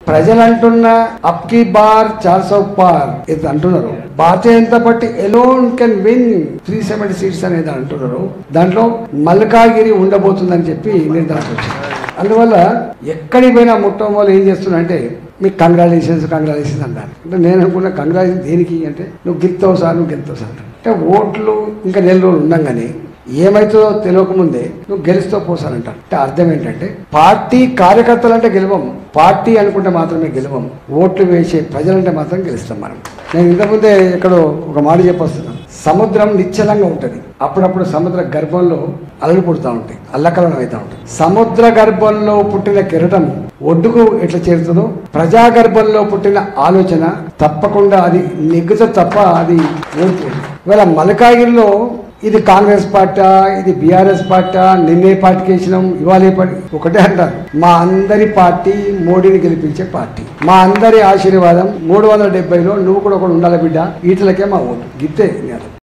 ప్రజలు అంటున్న అప్కి బార్ 400 పార్ ఇది అంటున్నారు. Bharatiya Janata party alone can win 370 seats అనేది అంటున్నారు. దాంట్లో మల్కాగిరి ఉండబోతుందని చెప్పి నిర్ధారణ వచ్చింది. అందువల్ల ఎక్కడికి పోయినా మొట్టమొదటి ఏం చేస్తున్నా అంటే మీకు కంగ్రాచులేషన్స్ అంటారు. అంటే నేను అనుకున్న కంగ్రాచులేషన్ దేనికి అంటే నువ్వు గెలుస్తావు సార్ అంటే ఓట్లు ఇంకా నెల రోజులు ఉండంగానే ఏమైతుందో తెలియకముందే నువ్వు గెలుస్తావు పోసానంట. అంటే అర్థం ఏంటంటే పార్టీ కార్యకర్తలు అంటే గెలవం, పార్టీ అనుకుంటే మాత్రమే గెలవం, ఓట్లు వేసే ప్రజలంటే మాత్రం గెలుస్తాం మనం. నేను ఇంతకుముందే ఎక్కడో ఒక మాట చెప్పొస్తున్నాను. సముద్రం నిశ్చలంగా ఉంటుంది, అప్పుడప్పుడు సముద్ర గర్భంలో అలలు పుడుతూ ఉంటాయి, అల్లకలనం అవుతూ ఉంటాయి. సముద్ర గర్భంలో పుట్టిన కెరటం ఒడ్డుకు ఎట్లా చేరుతుందో ప్రజాగర్భంలో పుట్టిన ఆలోచన తప్పకుండా అది నెగ్గుతో తప్ప అది ఓడిపోదు. ఇవాళ మల్కాగిరిలో ఇది కాంగ్రెస్ పార్టీ, ఇది బీఆర్ఎస్ పార్టీ, నిన్నే పార్టీకి వేసినాం ఇవాళ పార్టీ ఒకటే అంటారు. మా అందరి పార్టీ మోడీని గెలిపించే పార్టీ, మా అందరి ఆశీర్వాదం 370లో నువ్వు కూడా ఒకడు ఉండాలి బిడ్డ, ఈటలకే మా ఓటు గిత్తే.